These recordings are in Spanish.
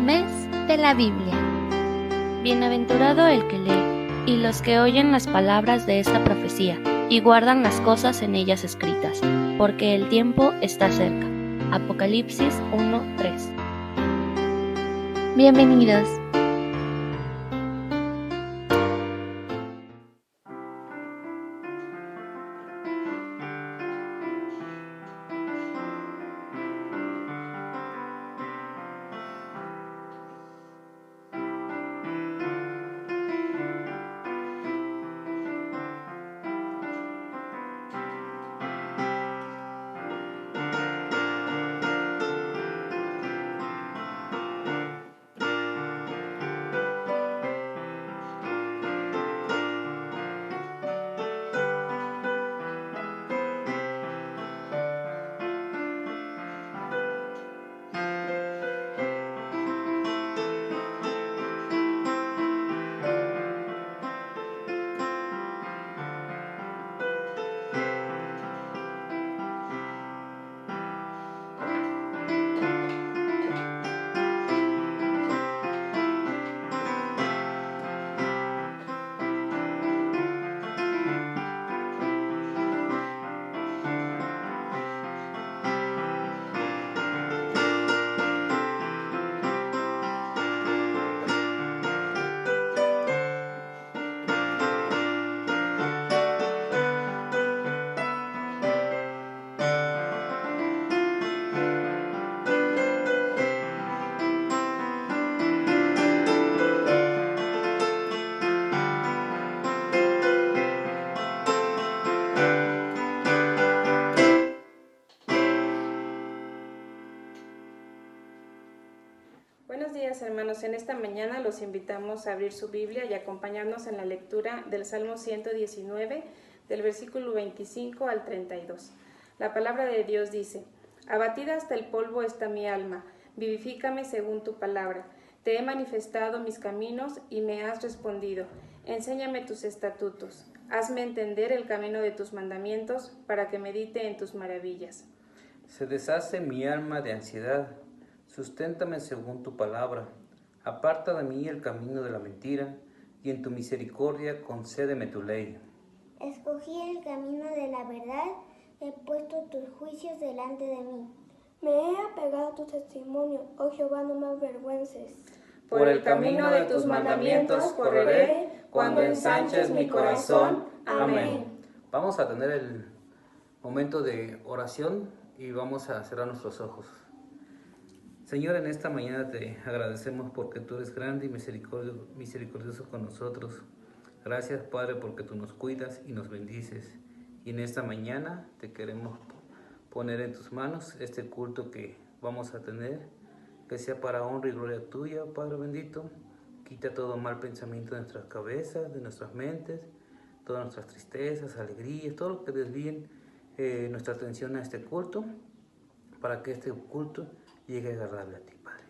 Mes de la Biblia. Bienaventurado el que lee, y los que oyen las palabras de esta profecía, y guardan las cosas en ellas escritas, porque el tiempo está cerca. Apocalipsis 1:3. Bienvenidos. Buenos días, hermanos. En esta mañana los invitamos a abrir su Biblia y acompañarnos en la lectura del Salmo 119, del versículo 25 al 32. La palabra de Dios dice: Abatida hasta el polvo está mi alma, vivifícame según tu palabra. Te he manifestado mis caminos y me has respondido. Enséñame tus estatutos. Hazme entender el camino de tus mandamientos, para que medite en tus maravillas. Se deshace mi alma de ansiedad. Susténtame según tu palabra. Aparta de mí el camino de la mentira, y en tu misericordia concédeme tu ley. Escogí el camino de la verdad, he puesto tus juicios delante de mí. Me he apegado a tu testimonio, oh Jehová, no me avergüences. Por el camino de tus mandamientos correré, cuando ensanches mi corazón. Amén. Vamos a tener el momento de oración y vamos a cerrar nuestros ojos. Señor, en esta mañana te agradecemos porque tú eres grande y misericordioso con nosotros. Gracias, Padre, porque tú nos cuidas y nos bendices. Y en esta mañana te queremos poner en tus manos este culto que vamos a tener, que sea para honra y gloria tuya, Padre bendito. Quita todo mal pensamiento de nuestras cabezas, de nuestras mentes, todas nuestras tristezas, alegrías, todo lo que desvíen nuestra atención a este culto, para que este culto llegue agradable a ti, Padre.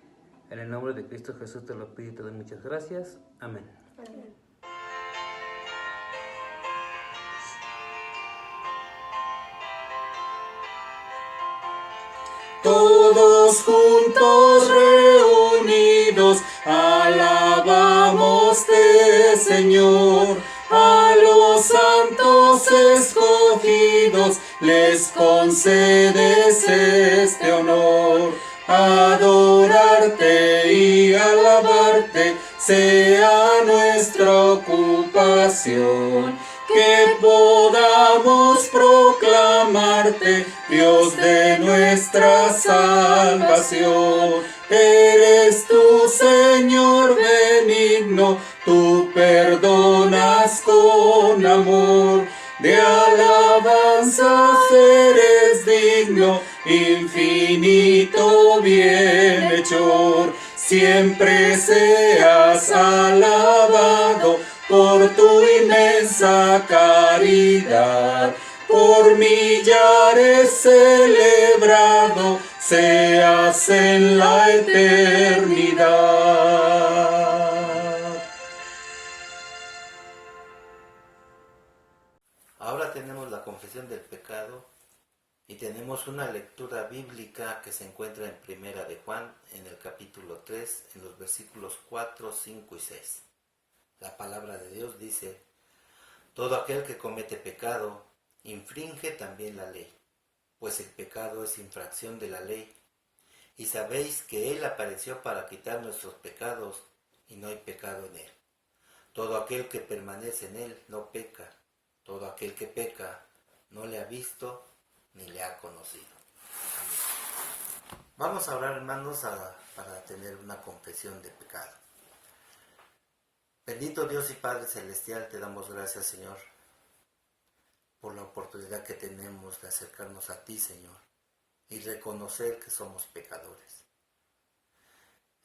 En el nombre de Cristo Jesús te lo pido y te doy muchas gracias. Amén. Amén. Todos juntos reunidos, alabamos-te, Señor. A los santos escogidos les concedes este honor. Adorarte y alabarte sea nuestra ocupación. Que podamos proclamarte, Dios de nuestra salvación. Eres tú, Señor benigno, tú perdonas con amor. De alabanzas eres digno, infinito bienhechor. Siempre seas alabado por tu inmensa caridad. Por millares celebrado seas en la eternidad. Ahora tenemos la confesión del pecado Y tenemos una lectura bíblica que se encuentra en Primera de Juan, en el capítulo 3, en los versículos 4, 5 y 6. La palabra de Dios dice: todo aquel que comete pecado, infringe también la ley, pues el pecado es infracción de la ley. Y sabéis que Él apareció para quitar nuestros pecados, y no hay pecado en Él. Todo aquel que permanece en Él no peca. Todo aquel que peca no le ha visto ni le ha conocido. Amén. Vamos a orar, hermanos, para tener una confesión de pecado. Bendito Dios y Padre Celestial, te damos gracias, Señor, por la oportunidad que tenemos de acercarnos a ti, Señor, y reconocer que somos pecadores.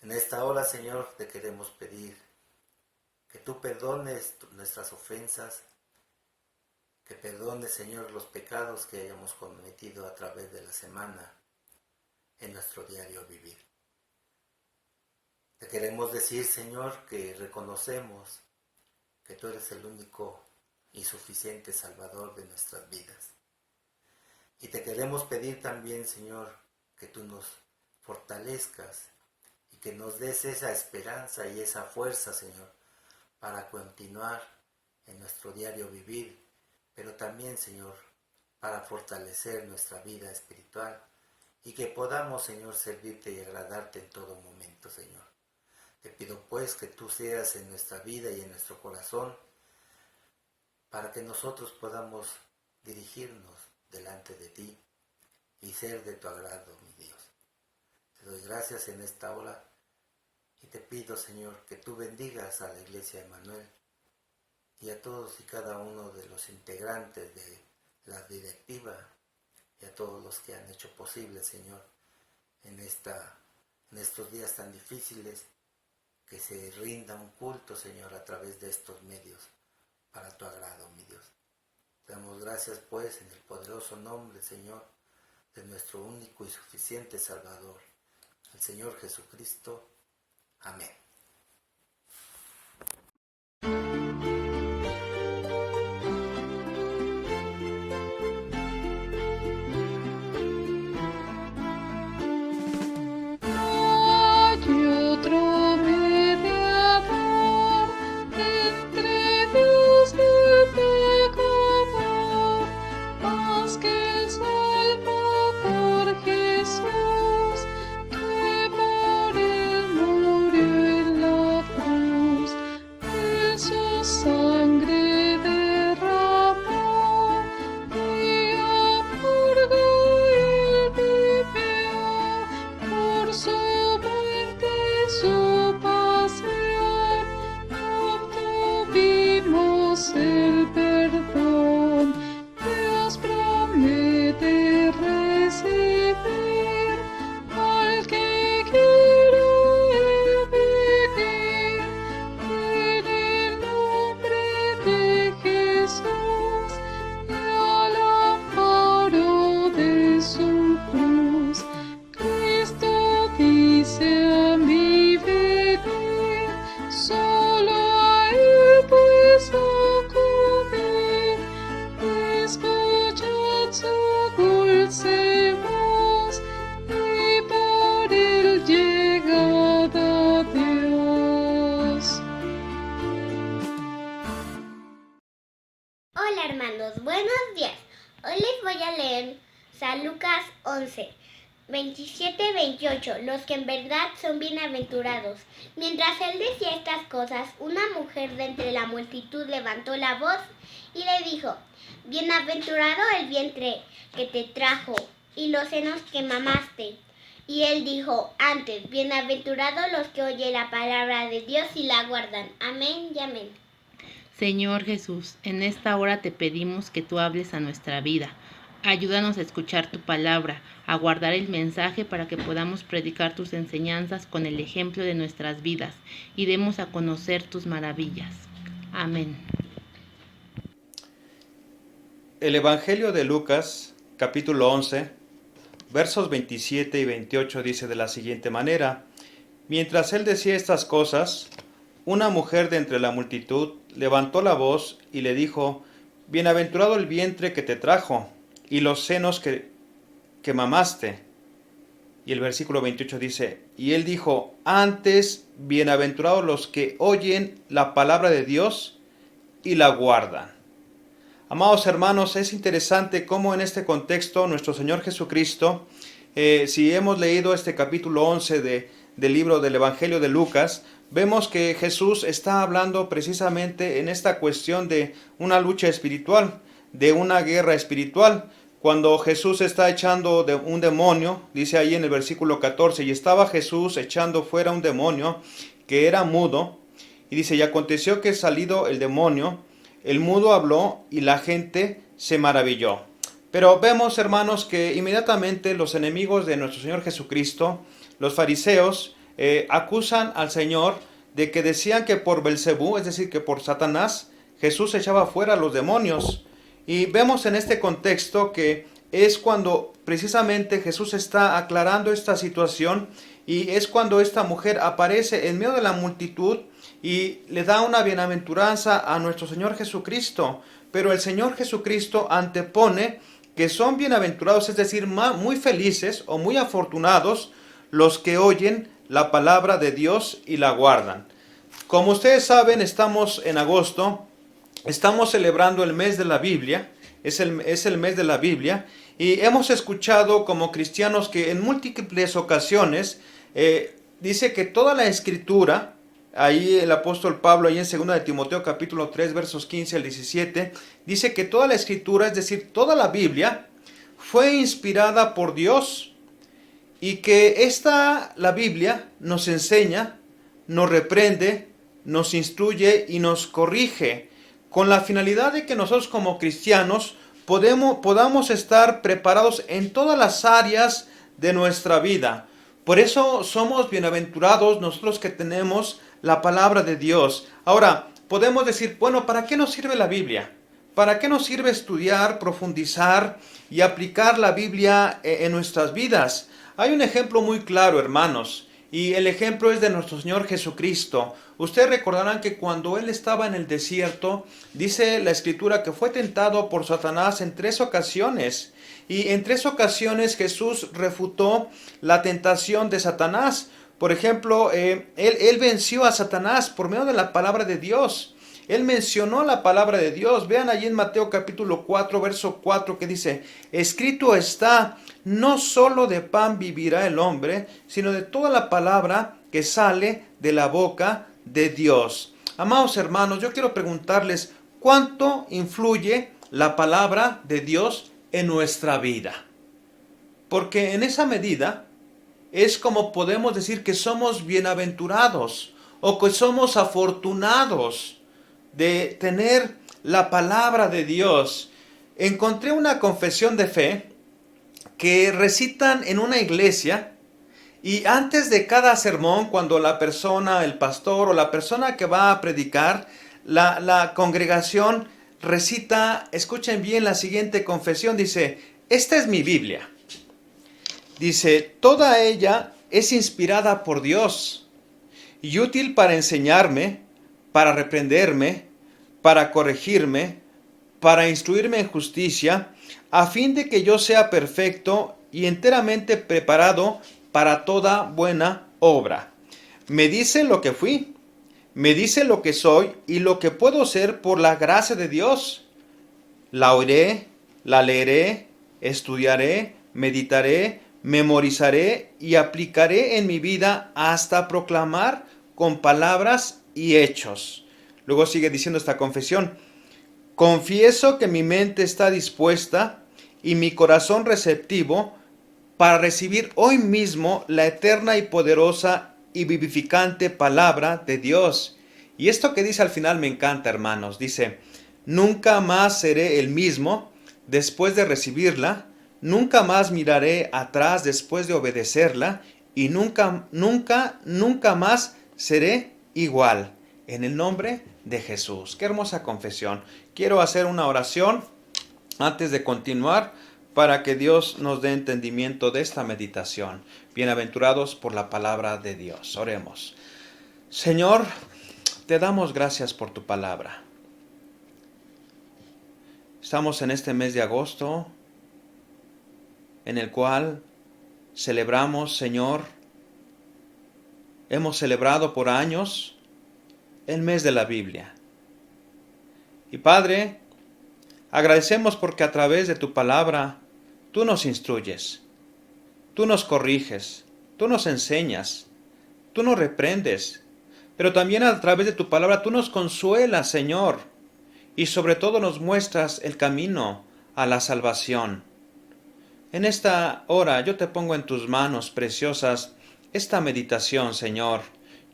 En esta hora, Señor, te queremos pedir que tú perdones nuestras ofensas, que perdones, Señor, los pecados que hayamos cometido a través de la semana en nuestro diario vivir. Te queremos decir, Señor, que reconocemos que tú eres el único y suficiente Salvador de nuestras vidas. Y te queremos pedir también, Señor, que tú nos fortalezcas y que nos des esa esperanza y esa fuerza, Señor, para continuar en nuestro diario vivir, pero también, Señor, para fortalecer nuestra vida espiritual y que podamos, Señor, servirte y agradarte en todo momento, Señor. Te pido pues que tú seas en nuestra vida y en nuestro corazón para que nosotros podamos dirigirnos delante de ti y ser de tu agrado, mi Dios. Te doy gracias en esta hora y te pido, Señor, que tú bendigas a la Iglesia de Emmanuel y a todos y cada uno de los integrantes de la directiva y a todos los que han hecho posible, Señor, en estos días tan difíciles, que se rinda un culto, Señor, a través de estos medios, para tu agrado, mi Dios. Te damos gracias, pues, en el poderoso nombre, Señor, de nuestro único y suficiente Salvador, el Señor Jesucristo. Amén. Hola hermanos, buenos días. Hoy les voy a leer San Lucas 11, 27-28, los que en verdad son bienaventurados. Mientras él decía estas cosas, una mujer de entre la multitud levantó la voz y le dijo: Bienaventurado el vientre que te trajo y los senos que mamaste. Y él dijo antes: Bienaventurados los que oyen la palabra de Dios y la guardan. Amén y amén. Señor Jesús, en esta hora te pedimos que tú hables a nuestra vida. Ayúdanos a escuchar tu palabra, a guardar el mensaje para que podamos predicar tus enseñanzas con el ejemplo de nuestras vidas y demos a conocer tus maravillas. Amén. El Evangelio de Lucas, capítulo 11, versos 27 y 28 dice de la siguiente manera: Mientras él decía estas cosas, una mujer de entre la multitud levantó la voz y le dijo: Bienaventurado el vientre que te trajo y los senos que que mamaste. Y el versículo 28 dice, y él dijo, antes bienaventurados los que oyen la palabra de Dios y la guardan. Amados hermanos, es interesante cómo en este contexto nuestro Señor Jesucristo, si hemos leído este capítulo 11 del libro del Evangelio de Lucas, vemos que Jesús está hablando precisamente en esta cuestión de una lucha espiritual, de una guerra espiritual. Cuando Jesús está echando de un demonio, dice ahí en el versículo 14, y estaba Jesús echando fuera un demonio que era mudo, y dice, y aconteció que salido el demonio, el mudo habló y la gente se maravilló. Pero vemos, hermanos, que inmediatamente los enemigos de nuestro Señor Jesucristo, los fariseos, acusan al Señor de que decían que por Belcebú, es decir, que por Satanás, Jesús echaba fuera a los demonios. Y vemos en este contexto que es cuando precisamente Jesús está aclarando esta situación y es cuando esta mujer aparece en medio de la multitud y le da una bienaventuranza a nuestro Señor Jesucristo. Pero el Señor Jesucristo antepone que son bienaventurados, es decir, muy felices o muy afortunados los que oyen la palabra de Dios y la guardan. Como ustedes saben, estamos en agosto, estamos celebrando el mes de la Biblia, es el mes de la Biblia, y hemos escuchado como cristianos que en múltiples ocasiones dice que toda la Escritura, ahí el apóstol Pablo, ahí en 2 de Timoteo capítulo 3, versos 15 al 17, dice que toda la Escritura, es decir, toda la Biblia, fue inspirada por Dios, y que la Biblia nos enseña, nos reprende, nos instruye y nos corrige, con la finalidad de que nosotros como cristianos podamos estar preparados en todas las áreas de nuestra vida. Por eso somos bienaventurados nosotros que tenemos la palabra de Dios. Ahora, podemos decir, bueno, ¿para qué nos sirve la Biblia? ¿Para qué nos sirve estudiar, profundizar y aplicar la Biblia en nuestras vidas? Hay un ejemplo muy claro, hermanos, y el ejemplo es de nuestro Señor Jesucristo. Ustedes recordarán que cuando Él estaba en el desierto, dice la Escritura que fue tentado por Satanás en 3 ocasiones. Y en 3 ocasiones Jesús refutó la tentación de Satanás. Por ejemplo, él venció a Satanás por medio de la palabra de Dios. Él mencionó la palabra de Dios. Vean allí en Mateo capítulo 4, verso 4, que dice, escrito está, no solo de pan vivirá el hombre, sino de toda la palabra que sale de la boca de Dios. Amados hermanos, yo quiero preguntarles, ¿cuánto influye la palabra de Dios en nuestra vida? Porque en esa medida es como podemos decir que somos bienaventurados o que somos afortunados de tener la palabra de Dios. Encontré una confesión de fe que recitan en una iglesia y antes de cada sermón, cuando la persona, el pastor o la persona que va a predicar, la congregación recita, escuchen bien la siguiente confesión, dice, esta es mi Biblia. Dice, toda ella es inspirada por Dios y útil para enseñarme, para reprenderme, para corregirme, para instruirme en justicia, a fin de que yo sea perfecto y enteramente preparado para toda buena obra. Me dice lo que fui, me dice lo que soy y lo que puedo ser por la gracia de Dios. La oiré, la leeré, estudiaré, meditaré, memorizaré y aplicaré en mi vida hasta proclamar con palabras y hechos. Luego sigue diciendo esta confesión. Confieso que mi mente está dispuesta y mi corazón receptivo para recibir hoy mismo la eterna y poderosa y vivificante palabra de Dios. Y esto que dice al final me encanta, hermanos. Dice, nunca más seré el mismo después de recibirla, nunca más miraré atrás después de obedecerla y nunca más seré igual. En el nombre de Jesús. Qué hermosa confesión. Quiero hacer una oración antes de continuar para que Dios nos dé entendimiento de esta meditación. Bienaventurados por la palabra de Dios. Oremos. Señor, te damos gracias por tu palabra. Estamos en este mes de agosto en el cual celebramos, Señor, hemos celebrado por años el mes de la Biblia. Y Padre, agradecemos porque a través de tu palabra tú nos instruyes, tú nos corriges, tú nos enseñas, tú nos reprendes, pero también a través de tu palabra tú nos consuelas, Señor, y sobre todo nos muestras el camino a la salvación. En esta hora yo te pongo en tus manos preciosas esta meditación, Señor.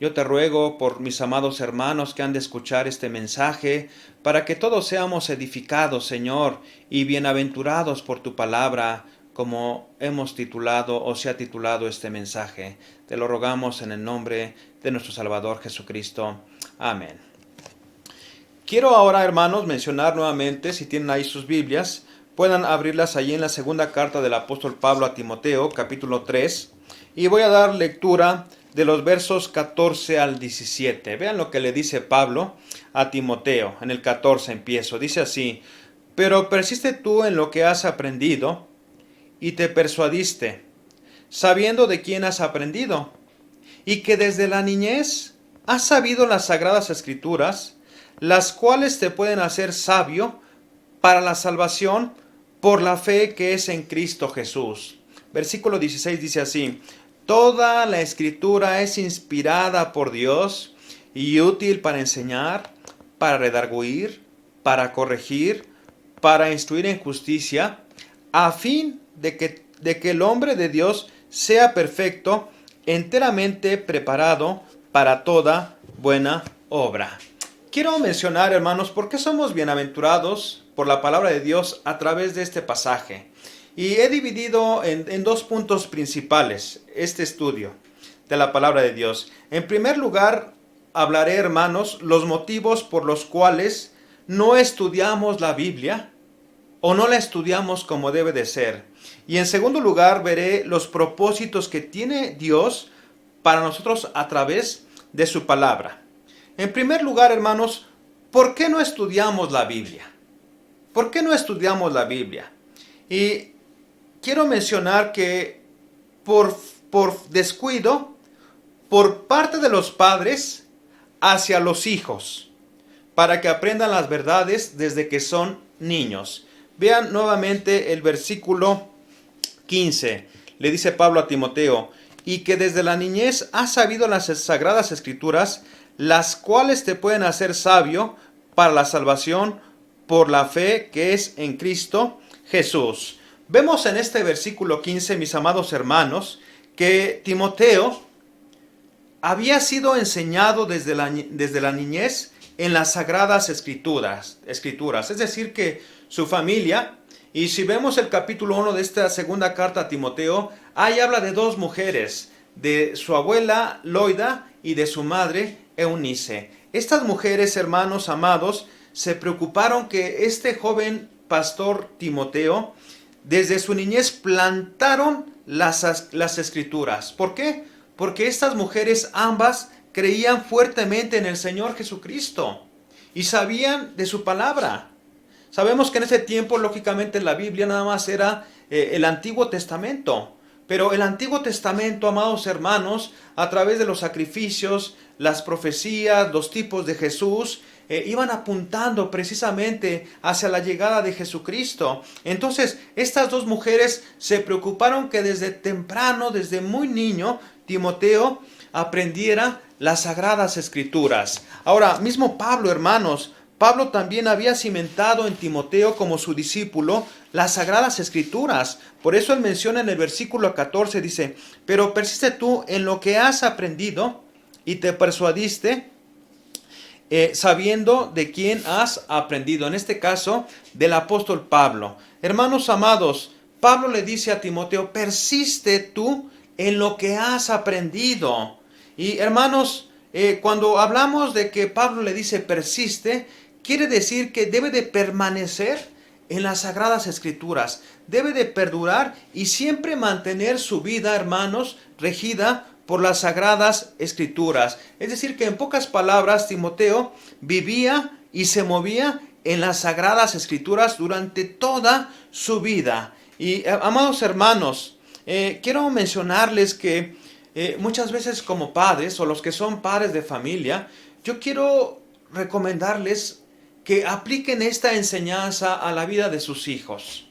Yo te ruego por mis amados hermanos que han de escuchar este mensaje, para que todos seamos edificados, Señor, y bienaventurados por tu palabra, como hemos titulado o se ha titulado este mensaje. Te lo rogamos en el nombre de nuestro Salvador Jesucristo. Amén. Quiero ahora, hermanos, mencionar nuevamente, si tienen ahí sus Biblias, puedan abrirlas allí en la segunda carta del apóstol Pablo a Timoteo, capítulo 3, y voy a dar lectura de los versos 14 al 17. Vean lo que le dice Pablo a Timoteo. En el 14 empiezo. Dice así: pero persiste tú en lo que has aprendido y te persuadiste, sabiendo de quién has aprendido, y que desde la niñez has sabido las sagradas escrituras, las cuales te pueden hacer sabio para la salvación por la fe que es en Cristo Jesús. Versículo 16 dice así: toda la escritura es inspirada por Dios y útil para enseñar, para redarguir, para corregir, para instruir en justicia, a fin de que el hombre de Dios sea perfecto, enteramente preparado para toda buena obra. Quiero mencionar, hermanos, por qué somos bienaventurados por la palabra de Dios a través de este pasaje. Y he dividido en dos puntos principales este estudio de la palabra de Dios. En primer lugar, hablaré, hermanos, los motivos por los cuales no estudiamos la Biblia o no la estudiamos como debe de ser. Y en segundo lugar, veré los propósitos que tiene Dios para nosotros a través de su palabra. En primer lugar, hermanos, ¿por qué no estudiamos la Biblia? ¿Por qué no estudiamos la Biblia? Y quiero mencionar que por descuido, por parte de los padres hacia los hijos, para que aprendan las verdades desde que son niños. Vean nuevamente el versículo 15. Le dice Pablo a Timoteo: y que desde la niñez has sabido las sagradas escrituras, las cuales te pueden hacer sabio para la salvación por la fe que es en Cristo Jesús. Vemos en este versículo 15, mis amados hermanos, que Timoteo había sido enseñado desde la niñez en las sagradas escrituras. Es decir, que su familia, y si vemos el capítulo 1 de esta segunda carta a Timoteo, ahí habla de dos mujeres, de su abuela Loida y de su madre Eunice. Estas mujeres, hermanos amados, se preocuparon que este joven pastor Timoteo, desde su niñez plantaron las escrituras. ¿Por qué? Porque estas mujeres ambas creían fuertemente en el Señor Jesucristo y sabían de su palabra. Sabemos que en ese tiempo, lógicamente, la Biblia nada más era el Antiguo Testamento. Pero el Antiguo Testamento, amados hermanos, a través de los sacrificios, las profecías, los tipos de Jesús, iban apuntando precisamente hacia la llegada de Jesucristo. Entonces, estas dos mujeres se preocuparon que desde temprano, desde muy niño, Timoteo aprendiera las sagradas escrituras. Ahora, mismo Pablo, hermanos, Pablo también había cimentado en Timoteo como su discípulo las sagradas escrituras. Por eso él menciona en el versículo 14, dice: pero persiste tú en lo que has aprendido y te persuadiste, sabiendo de quién has aprendido. En este caso, del apóstol Pablo. Hermanos amados, Pablo le dice a Timoteo: persiste tú en lo que has aprendido. Y hermanos, cuando hablamos de que Pablo le dice persiste, quiere decir que debe de permanecer en las sagradas escrituras, debe de perdurar y siempre mantener su vida, hermanos, regida por las sagradas escrituras. Es decir, que en pocas palabras, Timoteo vivía y se movía en las sagradas escrituras durante toda su vida. Y amados hermanos, quiero mencionarles que muchas veces como padres o los que son padres de familia, yo quiero recomendarles que apliquen esta enseñanza a la vida de sus hijos.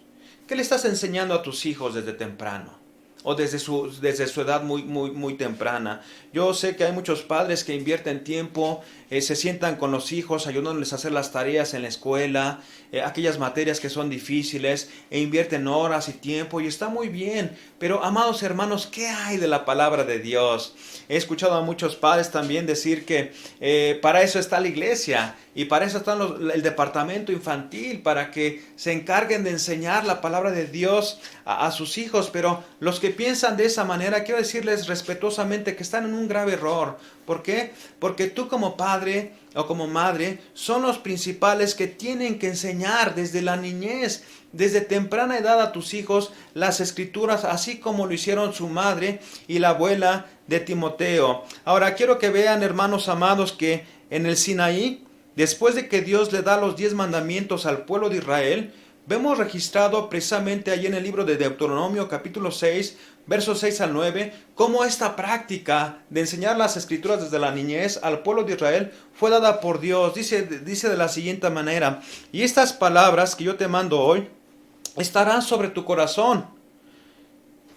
¿Qué le estás enseñando a tus hijos desde temprano? O desde su edad muy temprana. Yo sé que hay muchos padres que invierten tiempo, se sientan con los hijos, ayudándoles a hacer las tareas en la escuela, aquellas materias que son difíciles, e invierten horas y tiempo, y está muy bien. Pero, amados hermanos, ¿qué hay de la palabra de Dios? He escuchado a muchos padres también decir que para eso está la iglesia, y para eso está el departamento infantil, para que se encarguen de enseñar la palabra de Dios a sus hijos. Pero los que piensan de esa manera, quiero decirles respetuosamente que están en un grave error. ¿Por qué? Porque tú como padre o como madre son los principales que tienen que enseñar desde la niñez, desde temprana edad a tus hijos las escrituras, así como lo hicieron su madre y la abuela de Timoteo. Ahora quiero que vean, hermanos amados, que en el Sinaí, después de que Dios le da los 10 mandamientos al pueblo de Israel, vemos registrado precisamente allí en el libro de Deuteronomio capítulo 6, versos 6 al 9, cómo esta práctica de enseñar las escrituras desde la niñez al pueblo de Israel fue dada por Dios. Dice de la siguiente manera: y estas palabras que yo te mando hoy estarán sobre tu corazón,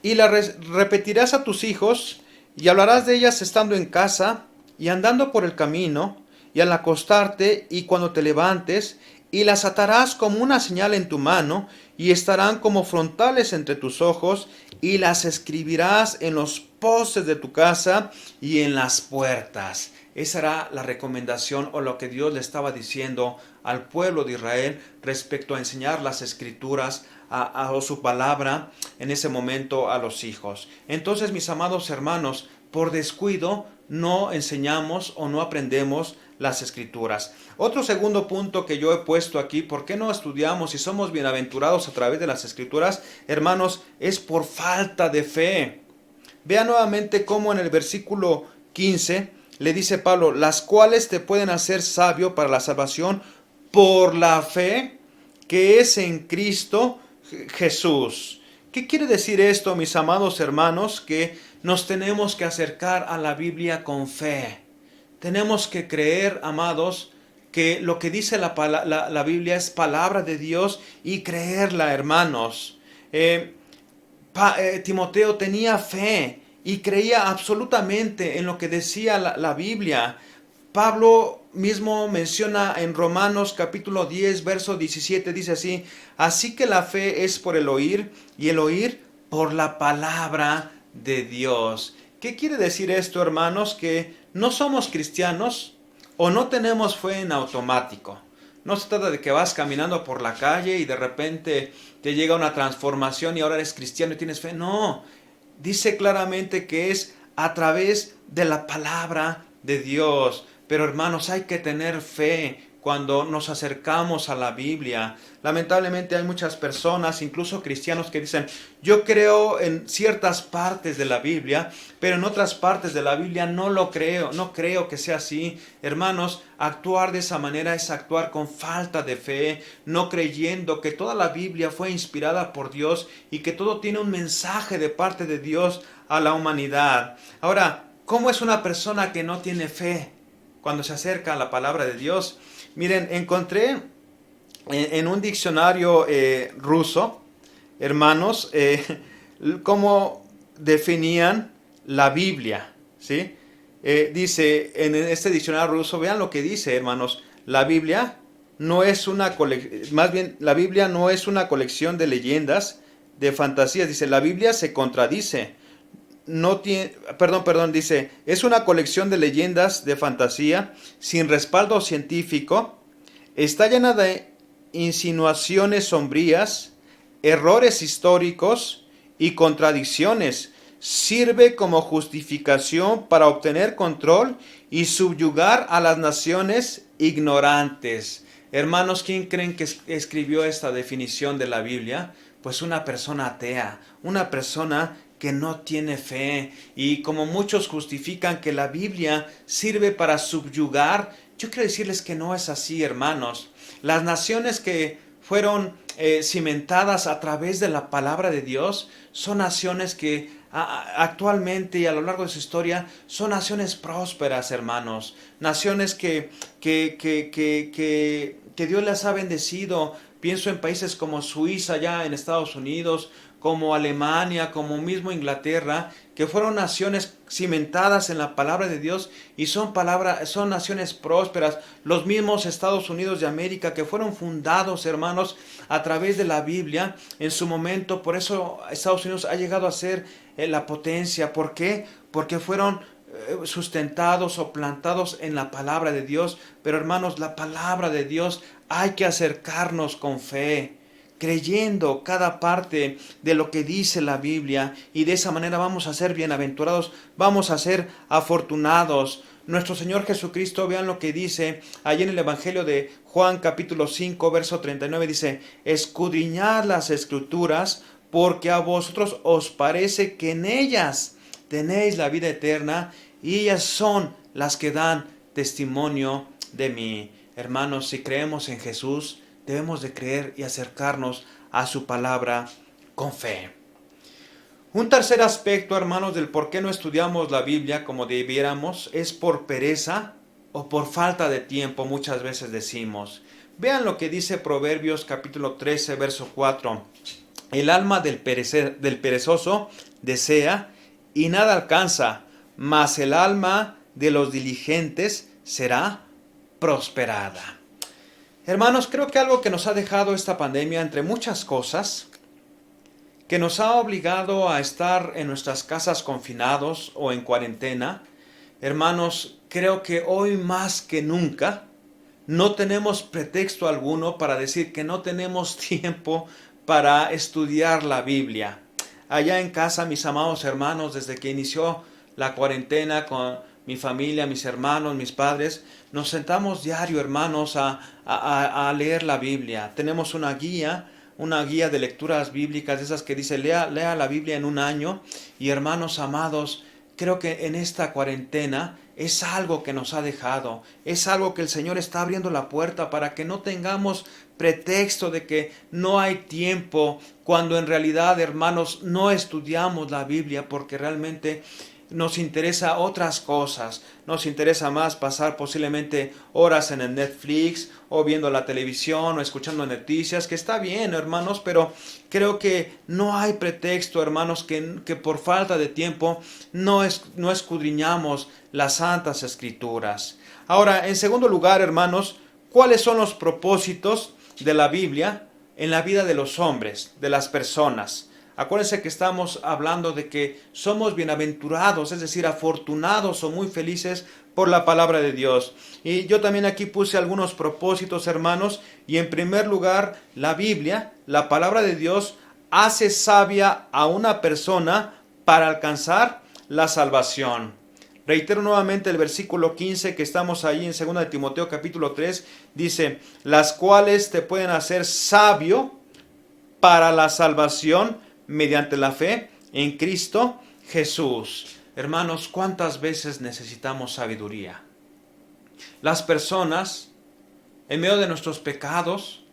y las repetirás a tus hijos, y hablarás de ellas estando en casa, y andando por el camino, y al acostarte, y cuando te levantes, y las atarás como una señal en tu mano, y estarán como frontales entre tus ojos, y las escribirás en los postes de tu casa y en las puertas. Esa era la recomendación o lo que Dios le estaba diciendo al pueblo de Israel respecto a enseñar las escrituras o su palabra en ese momento a los hijos. Entonces, mis amados hermanos, por descuido no enseñamos o no aprendemos las escrituras. Otro segundo punto que yo he puesto aquí: ¿por qué no estudiamos y somos bienaventurados a través de las escrituras? Hermanos, es por falta de fe. Vean nuevamente cómo en el versículo 15 le dice Pablo: las cuales te pueden hacer sabio para la salvación por la fe que es en Cristo Jesús. ¿Qué quiere decir esto, mis amados hermanos? Que nos tenemos que acercar a la Biblia con fe. Tenemos que creer, amados, que lo que dice la Biblia es palabra de Dios, y creerla, hermanos. Timoteo tenía fe y creía absolutamente en lo que decía la Biblia. Pablo mismo menciona en Romanos capítulo 10, verso 17, dice así: así que la fe es por el oír, y el oír por la palabra de Dios. ¿Qué quiere decir esto, hermanos? Que no somos cristianos o no tenemos fe en automático. No se trata de que vas caminando por la calle y de repente te llega una transformación y ahora eres cristiano y tienes fe. No, dice claramente que es a través de la palabra de Dios. Pero, hermanos, hay que tener fe cuando nos acercamos a la Biblia. Lamentablemente hay muchas personas, incluso cristianos, que dicen: yo creo en ciertas partes de la Biblia, pero en otras partes de la Biblia no lo creo, no creo que sea así. Hermanos, actuar de esa manera es actuar con falta de fe, no creyendo que toda la Biblia fue inspirada por Dios y que todo tiene un mensaje de parte de Dios a la humanidad. Ahora, ¿cómo es una persona que no tiene fe cuando se acerca a la palabra de Dios? Miren, encontré en un diccionario ruso, hermanos, cómo definían la Biblia, ¿sí? Dice en este diccionario ruso, vean lo que dice, hermanos: la Biblia no es una la Biblia no es una colección de leyendas, de fantasías. Dice, la Biblia se contradice. Dice, es una colección de leyendas de fantasía sin respaldo científico, está llena de insinuaciones sombrías, errores históricos y contradicciones. Sirve como justificación para obtener control y subyugar a las naciones ignorantes. Hermanos, ¿quién creen que escribió esta definición de la Biblia? Pues una persona atea, una persona que no tiene fe. Y como muchos justifican que la Biblia sirve para subyugar, yo quiero decirles que no es así, hermanos. Las naciones que fueron cimentadas a través de la palabra de Dios, son naciones que actualmente y a lo largo de su historia son naciones prósperas, hermanos, naciones que Dios les ha bendecido. Pienso en países como Suiza, ya en Estados Unidos, como Alemania, como mismo Inglaterra, que fueron naciones cimentadas en la palabra de Dios y son naciones prósperas. Los mismos Estados Unidos de América, que fueron fundados, hermanos, a través de la Biblia en su momento. Por eso Estados Unidos ha llegado a ser la potencia. ¿Por qué? Porque fueron sustentados o plantados en la palabra de Dios. Pero, hermanos, la palabra de Dios hay que acercarnos con fe, creyendo cada parte de lo que dice la Biblia, y de esa manera vamos a ser bienaventurados, vamos a ser afortunados. Nuestro Señor Jesucristo, vean lo que dice allí en el Evangelio de Juan capítulo 5, verso 39, dice: escudriñad las Escrituras, porque a vosotros os parece que en ellas tenéis la vida eterna, y ellas son las que dan testimonio de mí. Hermanos, si creemos en Jesús, debemos de creer y acercarnos a su palabra con fe. Un tercer aspecto, hermanos, del por qué no estudiamos la Biblia como debiéramos es por pereza o por falta de tiempo, muchas veces decimos. Vean lo que dice Proverbios capítulo 13, verso 4. El alma del perezoso desea y nada alcanza, mas el alma de los diligentes será prosperada. Hermanos, creo que algo que nos ha dejado esta pandemia, entre muchas cosas, que nos ha obligado a estar en nuestras casas confinados o en cuarentena, hermanos, creo que hoy más que nunca no tenemos pretexto alguno para decir que no tenemos tiempo para estudiar la Biblia. Allá en casa, mis amados hermanos, desde que inició la cuarentena con mi familia, mis hermanos, mis padres, nos sentamos diario, hermanos, a leer la Biblia. Tenemos una guía de lecturas bíblicas, de esas que dice lea la Biblia en un año. Y, hermanos amados, creo que en esta cuarentena es algo que nos ha dejado, es algo que el Señor está abriendo la puerta para que no tengamos pretexto de que no hay tiempo, cuando en realidad, hermanos, no estudiamos la Biblia porque realmente nos interesa otras cosas. Nos interesa más pasar posiblemente horas en el Netflix o viendo la televisión o escuchando noticias, que está bien, hermanos, pero creo que no hay pretexto, hermanos, que por falta de tiempo no escudriñamos las Santas Escrituras. Ahora, en segundo lugar, hermanos, ¿cuáles son los propósitos de la Biblia en la vida de los hombres, de las personas? Acuérdense que estamos hablando de que somos bienaventurados, es decir, afortunados o muy felices por la palabra de Dios. Y yo también aquí puse algunos propósitos, hermanos, y en primer lugar, la Biblia, la palabra de Dios, hace sabia a una persona para alcanzar la salvación. Reitero nuevamente el versículo 15 que estamos ahí en 2 de Timoteo capítulo 3, dice: las cuales te pueden hacer sabio para la salvación mediante la fe en Cristo Jesús. Hermanos, ¿cuántas veces necesitamos sabiduría? Las personas, en medio de nuestros pecados,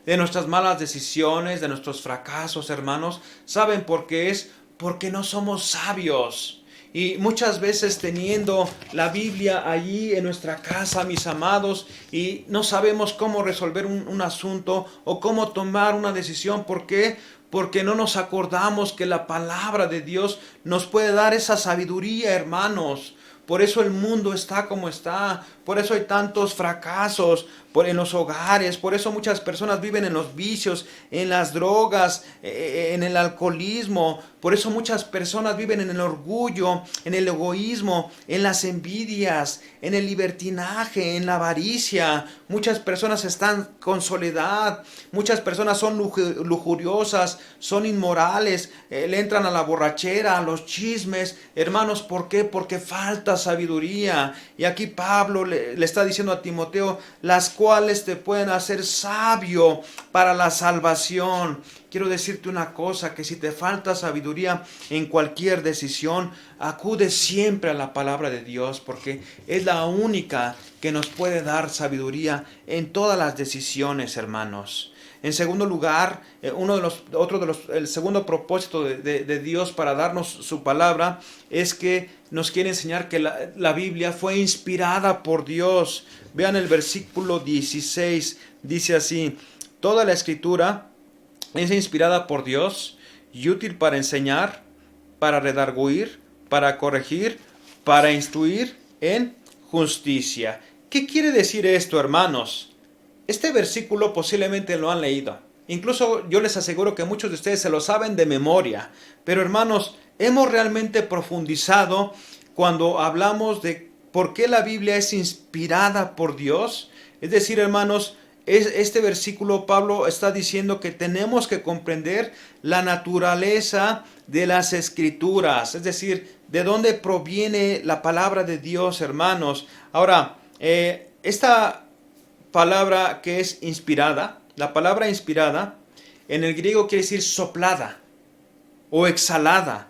de nuestras malas decisiones, de nuestros fracasos, hermanos, ¿saben por qué es? Porque no somos sabios. Y muchas veces teniendo la Biblia allí en nuestra casa, mis amados, y no sabemos cómo resolver un asunto o cómo tomar una decisión. ¿Por qué? Porque no nos acordamos que la palabra de Dios nos puede dar esa sabiduría, hermanos. Por eso el mundo está como está, por eso hay tantos fracasos en los hogares, por eso muchas personas viven en los vicios, en las drogas, en el alcoholismo, por eso muchas personas viven en el orgullo, en el egoísmo, en las envidias, en el libertinaje, en la avaricia. Muchas personas están con soledad, muchas personas son lujuriosas, son inmorales, le entran a la borrachera, a los chismes. Hermanos, ¿por qué? Porque falta sabiduría. Y aquí Pablo le está diciendo a Timoteo, las cuales te pueden hacer sabio para la salvación. Quiero decirte una cosa, que si te falta sabiduría en cualquier decisión, acude siempre a la palabra de Dios, porque es la única que nos puede dar sabiduría en todas las decisiones, hermanos. En segundo lugar, el segundo propósito de Dios para darnos su palabra es que nos quiere enseñar que la Biblia fue inspirada por Dios. Vean el versículo 16, dice así: toda la escritura es inspirada por Dios y útil para enseñar, para redarguir, para corregir, para instruir en justicia. ¿Qué quiere decir esto, hermanos? Este versículo posiblemente lo han leído. Incluso yo les aseguro que muchos de ustedes se lo saben de memoria. Pero hermanos, hemos realmente profundizado cuando hablamos de por qué la Biblia es inspirada por Dios. Es decir, hermanos, este versículo Pablo está diciendo que tenemos que comprender la naturaleza de las Escrituras. Es decir, de dónde proviene la palabra de Dios, hermanos. Ahora, esta palabra que es inspirada, la palabra inspirada en el griego quiere decir soplada o exhalada.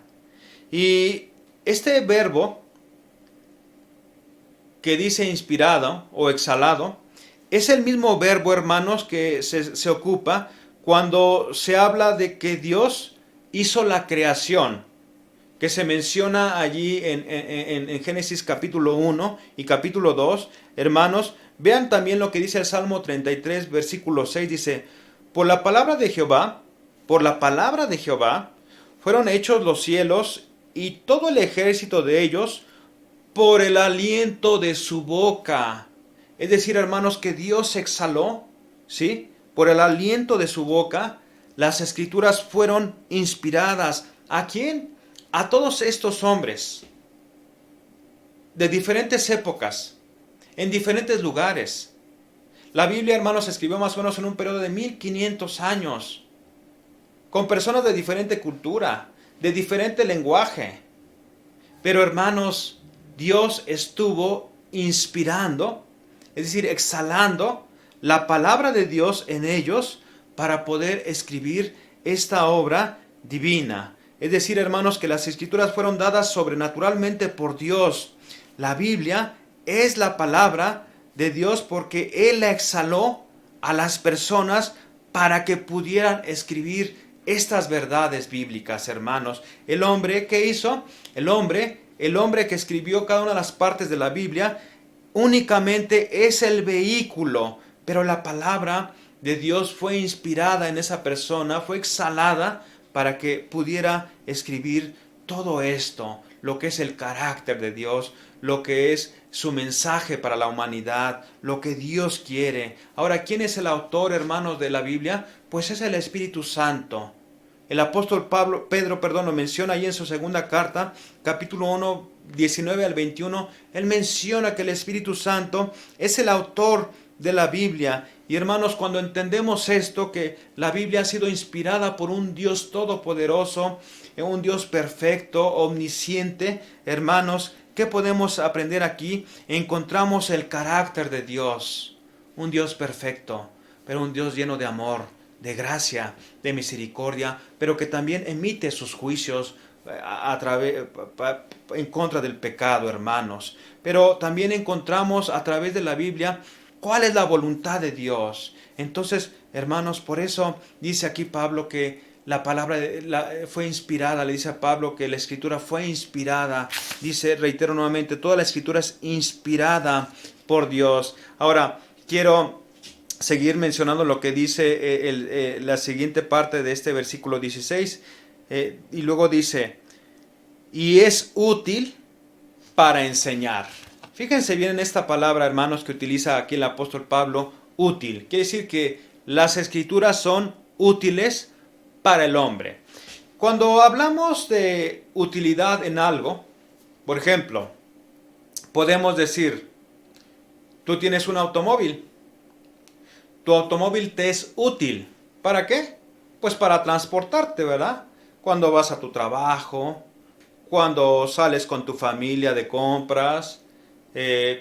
Y este verbo que dice inspirado o exhalado es el mismo verbo, hermanos, que se ocupa cuando se habla de que Dios hizo la creación, que se menciona allí en Génesis capítulo 1 y capítulo 2, hermanos. Vean también lo que dice el Salmo 33, versículo 6, dice: por la palabra de Jehová fueron hechos los cielos y todo el ejército de ellos por el aliento de su boca. Es decir, hermanos, que Dios exhaló, ¿sí? Por el aliento de su boca, las Escrituras fueron inspiradas. ¿A quién? A todos estos hombres de diferentes épocas, en diferentes lugares. La Biblia, hermanos, se escribió más o menos en un periodo de 1500 años, con personas de diferente cultura, de diferente lenguaje. Pero, hermanos, Dios estuvo inspirando, es decir, exhalando la palabra de Dios en ellos para poder escribir esta obra divina. Es decir, hermanos, que las Escrituras fueron dadas sobrenaturalmente por Dios. La Biblia es la palabra de Dios porque Él la exhaló a las personas para que pudieran escribir estas verdades bíblicas, hermanos. El hombre, ¿qué hizo? El hombre que escribió cada una de las partes de la Biblia únicamente es el vehículo, pero la palabra de Dios fue inspirada en esa persona, fue exhalada para que pudiera escribir todo esto, lo que es el carácter de Dios, lo que es su mensaje para la humanidad, lo que Dios quiere. Ahora, ¿quién es el autor, hermanos, de la Biblia? Pues es el Espíritu Santo. El apóstol Pedro lo menciona ahí en su segunda carta, capítulo 1, 19 al 21. Él menciona que el Espíritu Santo es el autor de la Biblia. Y hermanos, cuando entendemos esto, que la Biblia ha sido inspirada por un Dios todopoderoso, un Dios perfecto, omnisciente, hermanos, ¿qué podemos aprender aquí? Encontramos el carácter de Dios, un Dios perfecto, pero un Dios lleno de amor, de gracia, de misericordia, pero que también emite sus juicios en contra del pecado, hermanos. Pero también encontramos a través de la Biblia cuál es la voluntad de Dios. Entonces, hermanos, por eso dice aquí Pablo que la palabra fue inspirada. Le dice a Pablo que la Escritura fue inspirada. Dice, reitero nuevamente, toda la Escritura es inspirada por Dios. Ahora, quiero seguir mencionando lo que dice la siguiente parte de este versículo 16. Y luego dice, y es útil para enseñar. Fíjense bien en esta palabra, hermanos, que utiliza aquí el apóstol Pablo, útil. Quiere decir que las Escrituras son útiles para el hombre. Cuando hablamos de utilidad en algo, por ejemplo, podemos decir, tú tienes un automóvil. Tu automóvil te es útil. ¿Para qué? Pues para transportarte, ¿verdad? Cuando vas a tu trabajo, cuando sales con tu familia de compras,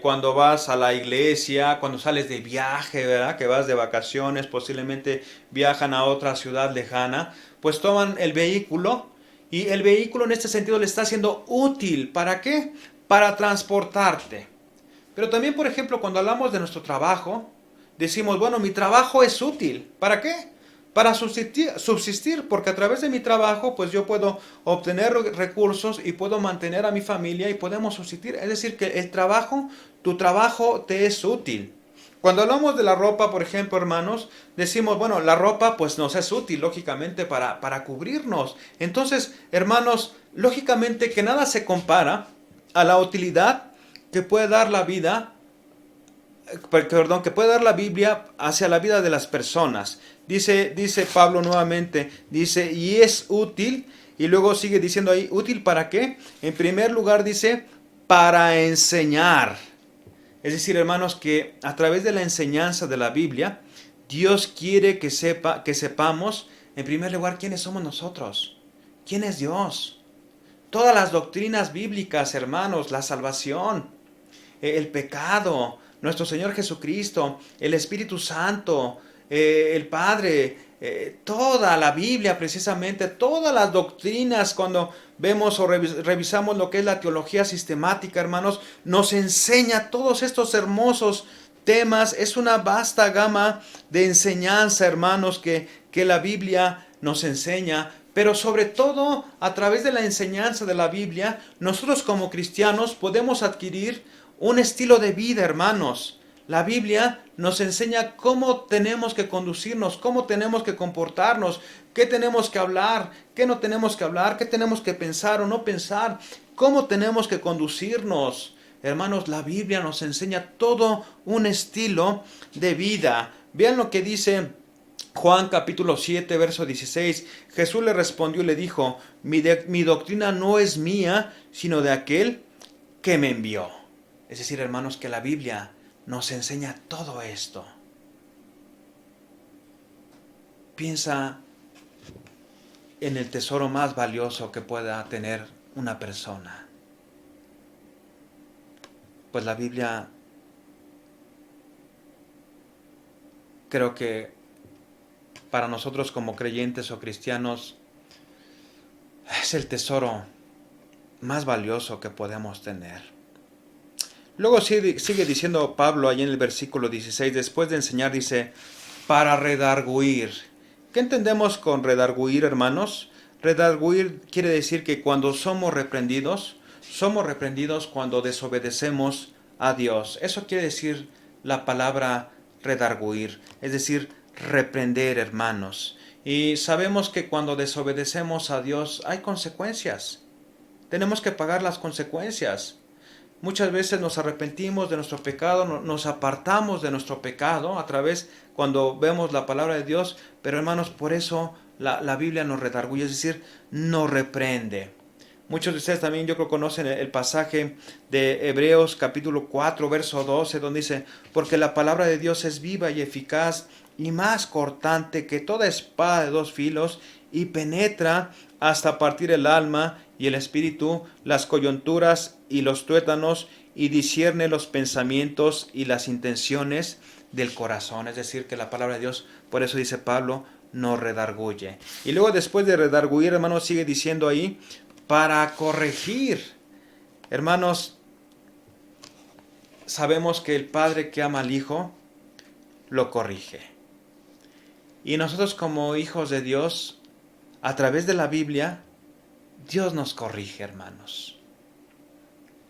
cuando vas a la iglesia, cuando sales de viaje, ¿verdad? Que vas de vacaciones, posiblemente viajan a otra ciudad lejana, pues toman el vehículo y el vehículo en este sentido le está siendo útil. ¿Para qué? Para transportarte. Pero también, por ejemplo, cuando hablamos de nuestro trabajo, decimos, bueno, mi trabajo es útil. ¿Para qué? para subsistir, porque a través de mi trabajo pues yo puedo obtener recursos y puedo mantener a mi familia y podemos subsistir. Es decir, que el trabajo, tu trabajo te es útil. Cuando hablamos de la ropa, por ejemplo, hermanos, decimos, bueno, la ropa pues nos es útil, lógicamente, para cubrirnos. Entonces, hermanos, lógicamente que nada se compara a la utilidad que puede dar la vida, que puede dar la Biblia hacia la vida de las personas. Dice Pablo nuevamente, dice, y es útil, y luego sigue diciendo ahí, ¿útil para qué? En primer lugar dice, para enseñar. Es decir, hermanos, que a través de la enseñanza de la Biblia, Dios quiere que sepamos, en primer lugar, quiénes somos nosotros, quién es Dios. Todas las doctrinas bíblicas, hermanos, la salvación, el pecado, nuestro Señor Jesucristo, el Espíritu Santo, el Padre, toda la Biblia precisamente, todas las doctrinas, cuando vemos o revisamos lo que es la teología sistemática, hermanos, nos enseña todos estos hermosos temas. Es una vasta gama de enseñanza, hermanos, que la Biblia nos enseña. Pero sobre todo, a través de la enseñanza de la Biblia, nosotros como cristianos podemos adquirir un estilo de vida, hermanos. La Biblia nos enseña cómo tenemos que conducirnos, cómo tenemos que comportarnos, qué tenemos que hablar, qué no tenemos que hablar, qué tenemos que pensar o no pensar, cómo tenemos que conducirnos. Hermanos, la Biblia nos enseña todo un estilo de vida. Vean lo que dice Juan capítulo 7, verso 16. Jesús le respondió y le dijo, mi doctrina no es mía, sino de aquel que me envió. Es decir, hermanos, que la Biblia nos enseña todo esto. Piensa en el tesoro más valioso que pueda tener una persona. Pues la Biblia, creo que para nosotros como creyentes o cristianos, es el tesoro más valioso que podemos tener. Luego sigue diciendo Pablo ahí en el versículo 16, después de enseñar, dice, para redarguir. ¿Qué entendemos con redarguir, hermanos? Redarguir quiere decir que cuando somos reprendidos cuando desobedecemos a Dios. Eso quiere decir la palabra redarguir, es decir, reprender, hermanos. Y sabemos que cuando desobedecemos a Dios hay consecuencias. Tenemos que pagar las consecuencias. Muchas veces nos arrepentimos de nuestro pecado, nos apartamos de nuestro pecado a través cuando vemos la palabra de Dios, pero hermanos, por eso la Biblia nos redarguye, es decir, nos reprende. Muchos de ustedes también yo creo conocen el pasaje de Hebreos capítulo 4, verso 12, donde dice, porque la palabra de Dios es viva y eficaz y más cortante que toda espada de dos filos y penetra hasta partir el alma y el espíritu, las coyunturas y los tuétanos, y discierne los pensamientos y las intenciones del corazón. Es decir, que la palabra de Dios, por eso dice Pablo, nos redarguye. Y luego después de redarguir, hermanos, sigue diciendo ahí, para corregir. Hermanos, sabemos que el padre que ama al hijo, lo corrige. Y nosotros como hijos de Dios, a través de la Biblia, Dios nos corrige, hermanos.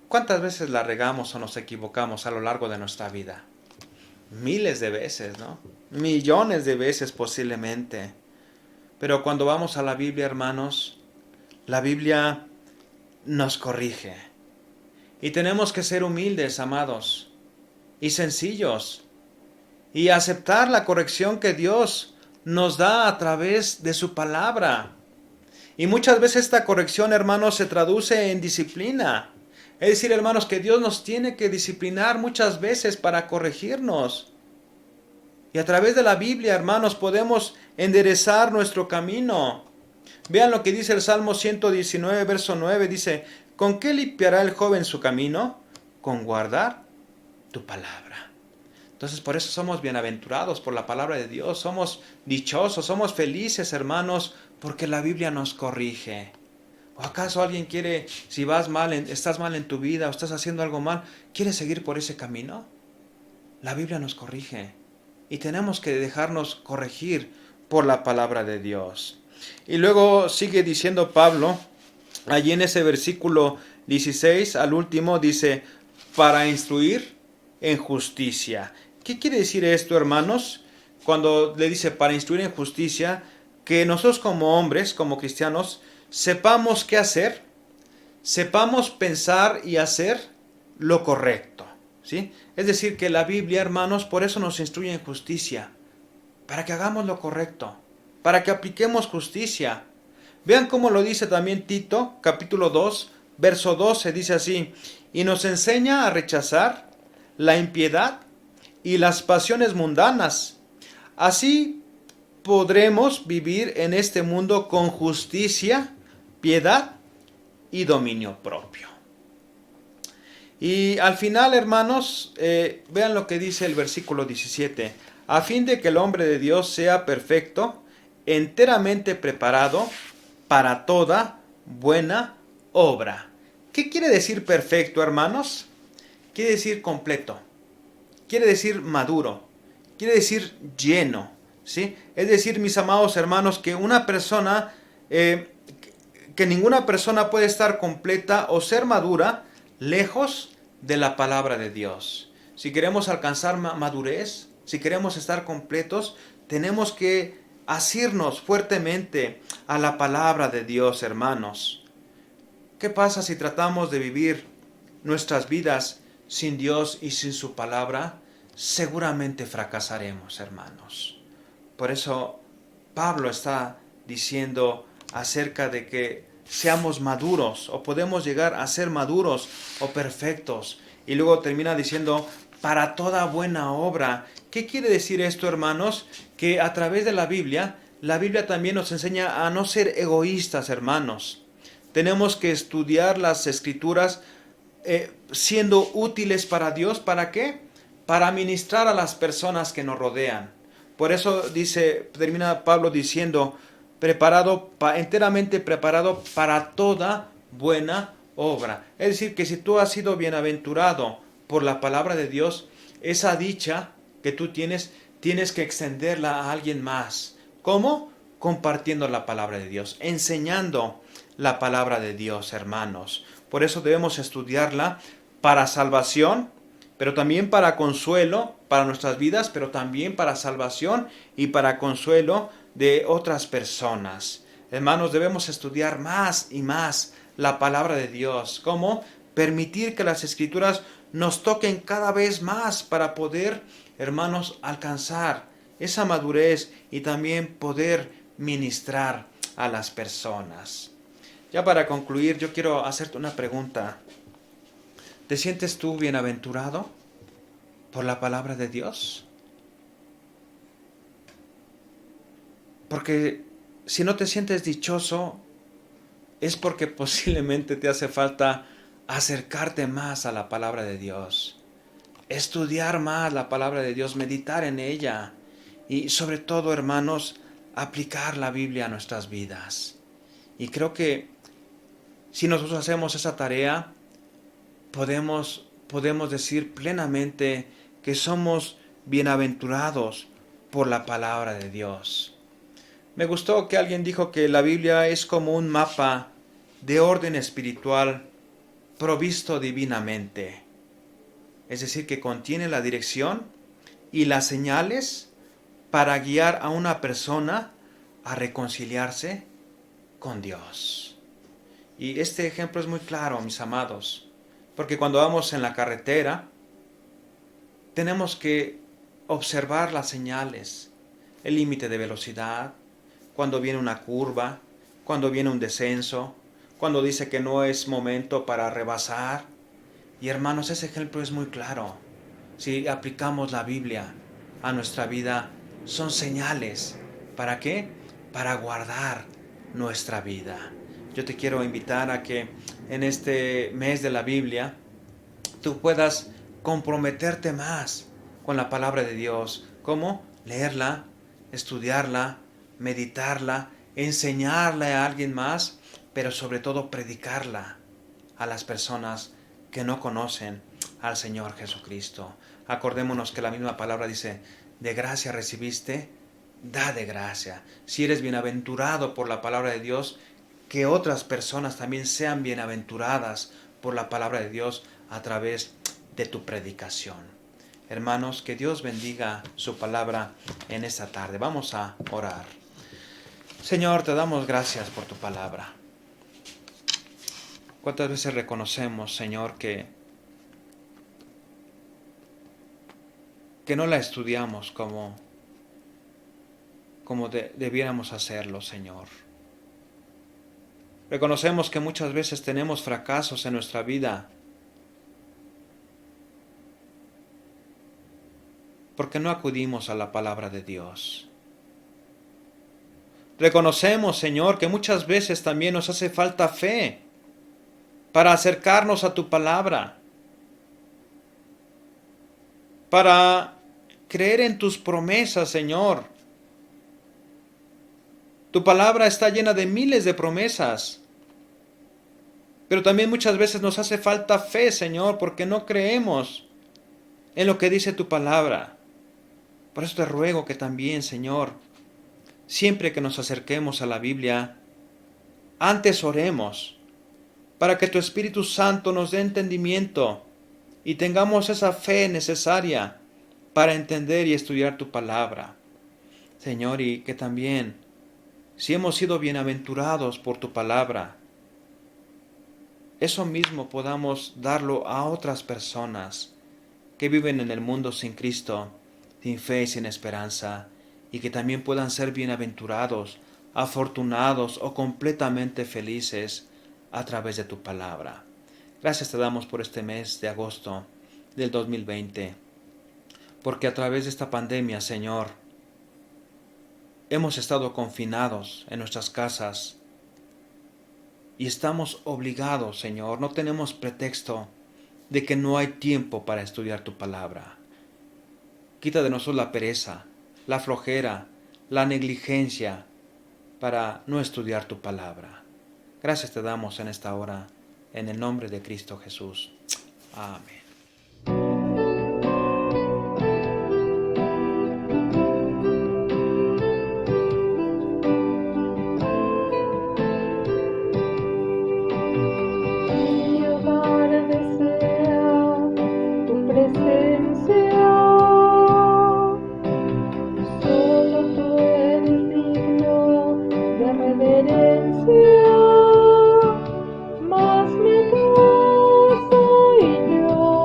¿Cuántas veces la regamos o nos equivocamos a lo largo de nuestra vida? Miles de veces, ¿no? Millones de veces posiblemente. Pero cuando vamos a la Biblia, hermanos, la Biblia nos corrige. Y tenemos que ser humildes, amados, y sencillos, y aceptar la corrección que Dios nos da a través de su palabra. Y muchas veces esta corrección, hermanos, se traduce en disciplina. Es decir, hermanos, que Dios nos tiene que disciplinar muchas veces para corregirnos. Y a través de la Biblia, hermanos, podemos enderezar nuestro camino. Vean lo que dice el Salmo 119, verso 9. Dice, ¿con qué limpiará el joven su camino? Con guardar tu palabra. Entonces, por eso somos bienaventurados por la palabra de Dios. Somos dichosos, somos felices, hermanos, porque la Biblia nos corrige. ¿O acaso alguien quiere, si estás mal en tu vida o estás haciendo algo mal, quieres seguir por ese camino? La Biblia nos corrige y tenemos que dejarnos corregir por la palabra de Dios. Y luego sigue diciendo Pablo, allí en ese versículo 16, al último, dice, para instruir en justicia. ¿Qué quiere decir esto, hermanos? Cuando le dice para instruir en justicia, que nosotros como hombres, como cristianos, sepamos qué hacer, sepamos pensar y hacer lo correcto, ¿sí? Es decir, que la Biblia, hermanos, por eso nos instruye en justicia, para que hagamos lo correcto, para que apliquemos justicia. Vean cómo lo dice también Tito, capítulo 2, verso 12, dice así, y nos enseña a rechazar la impiedad y las pasiones mundanas. Así podremos vivir en este mundo con justicia, piedad y dominio propio. Y al final, hermanos, vean lo que dice el versículo 17. A fin de que el hombre de Dios sea perfecto, enteramente preparado para toda buena obra. ¿Qué quiere decir perfecto, hermanos? Quiere decir completo. Quiere decir maduro. Quiere decir lleno, ¿sí? Es decir, mis amados hermanos, que una persona, que ninguna persona puede estar completa o ser madura lejos de la palabra de Dios. Si queremos alcanzar madurez, si queremos estar completos, tenemos que asirnos fuertemente a la palabra de Dios, hermanos. ¿Qué pasa si tratamos de vivir nuestras vidas sin Dios y sin su palabra? Seguramente fracasaremos, hermanos. Por eso Pablo está diciendo acerca de que seamos maduros, o podemos llegar a ser maduros o perfectos. Y luego termina diciendo, para toda buena obra. ¿Qué quiere decir esto, hermanos? Que a través de la Biblia también nos enseña a no ser egoístas, hermanos. Tenemos que estudiar las Escrituras siendo útiles para Dios. ¿Para qué? Para ministrar a las personas que nos rodean. Por eso termina Pablo diciendo, enteramente preparado para toda buena obra. Es decir, que si tú has sido bienaventurado por la palabra de Dios, esa dicha que tú tienes que extenderla a alguien más. ¿Cómo? Compartiendo la palabra de Dios, enseñando la palabra de Dios, hermanos. Por eso debemos estudiarla para salvación, pero también para consuelo para nuestras vidas, pero también para salvación y para consuelo de otras personas. Hermanos, debemos estudiar más y más la palabra de Dios. ¿Cómo? Permitir que las Escrituras nos toquen cada vez más para poder, hermanos, alcanzar esa madurez y también poder ministrar a las personas. Ya para concluir, yo quiero hacerte una pregunta. ¿Te sientes tú bienaventurado por la palabra de Dios? Porque si no te sientes dichoso, es porque posiblemente te hace falta acercarte más a la palabra de Dios, estudiar más la palabra de Dios, meditar en ella y sobre todo, hermanos, aplicar la Biblia a nuestras vidas. Y creo que si nosotros hacemos esa tarea, podemos decir plenamente que somos bienaventurados por la palabra de Dios. Me gustó que alguien dijo que la Biblia es como un mapa de orden espiritual provisto divinamente. Es decir, que contiene la dirección y las señales para guiar a una persona a reconciliarse con Dios. Y este ejemplo es muy claro, mis amados, porque cuando vamos en la carretera, tenemos que observar las señales, el límite de velocidad, cuando viene una curva, cuando viene un descenso, cuando dice que no es momento para rebasar. Y hermanos, ese ejemplo es muy claro. Si aplicamos la Biblia a nuestra vida, son señales. ¿Para qué? Para guardar nuestra vida. Yo te quiero invitar a que en este mes de la Biblia tú puedas comprometerte más con la palabra de Dios. ¿Cómo? Leerla, estudiarla, meditarla, enseñarla a alguien más, pero sobre todo predicarla a las personas que no conocen al Señor Jesucristo. Acordémonos que la misma palabra dice, de gracia recibiste, da de gracia. Si eres bienaventurado por la palabra de Dios, que otras personas también sean bienaventuradas por la palabra de Dios a través de tu predicación. Hermanos, que Dios bendiga su palabra en esta tarde. Vamos a orar. Señor, te damos gracias por tu palabra. ¿Cuántas veces reconocemos, Señor, que no la estudiamos como debiéramos hacerlo, Señor? Reconocemos que muchas veces tenemos fracasos en nuestra vida porque no acudimos a la palabra de Dios. Reconocemos, Señor, que muchas veces también nos hace falta fe para acercarnos a tu palabra, para creer en tus promesas, Señor. Tu palabra está llena de miles de promesas, pero también muchas veces nos hace falta fe, Señor, porque no creemos en lo que dice tu palabra. Por eso te ruego que también, Señor, siempre que nos acerquemos a la Biblia, antes oremos para que tu Espíritu Santo nos dé entendimiento y tengamos esa fe necesaria para entender y estudiar tu palabra. Señor, y que también, si hemos sido bienaventurados por tu palabra, eso mismo podamos darlo a otras personas que viven en el mundo sin Cristo, sin fe y sin esperanza, y que también puedan ser bienaventurados, afortunados o completamente felices a través de tu palabra. Gracias te damos por este mes de agosto del 2020, porque a través de esta pandemia, Señor, hemos estado confinados en nuestras casas y estamos obligados, Señor, no tenemos pretexto de que no hay tiempo para estudiar tu palabra. Quita de nosotros la pereza, la flojera, la negligencia para no estudiar tu palabra. Gracias te damos en esta hora, en el nombre de Cristo Jesús. Amén. Más mi casa y yo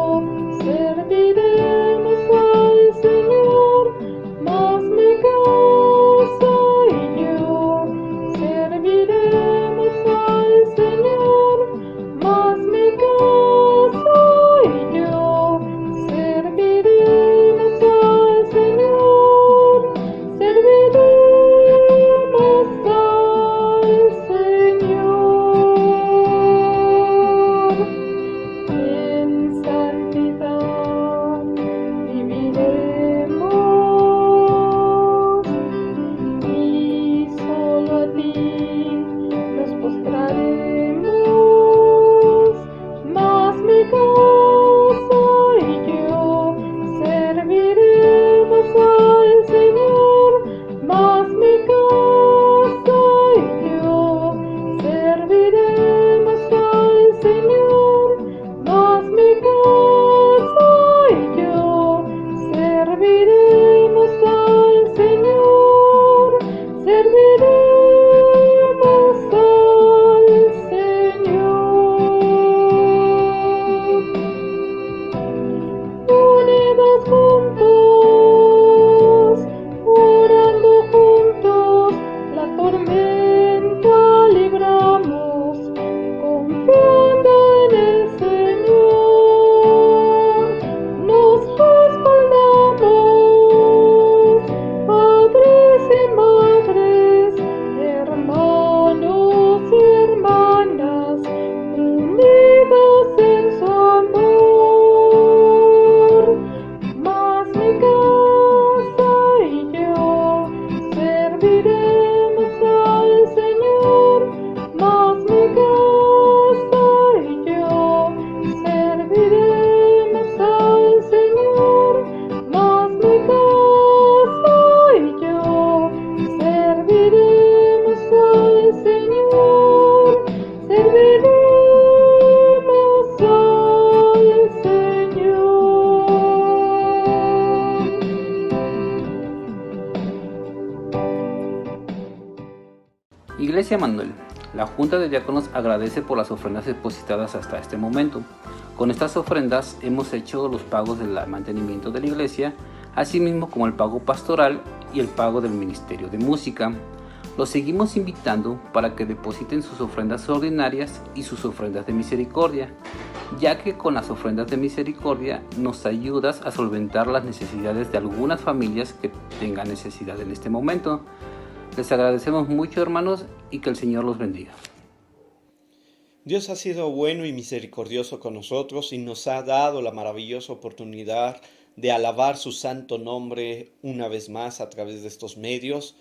Iglesia Manuel, la Junta de Diáconos agradece por las ofrendas depositadas hasta este momento. Con estas ofrendas hemos hecho los pagos del mantenimiento de la iglesia, así mismo como el pago pastoral y el pago del Ministerio de Música. Los seguimos invitando para que depositen sus ofrendas ordinarias y sus ofrendas de misericordia, ya que con las ofrendas de misericordia nos ayudas a solventar las necesidades de algunas familias que tengan necesidad en este momento. Les agradecemos mucho, hermanos, y que el Señor los bendiga. Dios ha sido bueno y misericordioso con nosotros y nos ha dado la maravillosa oportunidad de alabar su santo nombre una vez más a través de estos medios.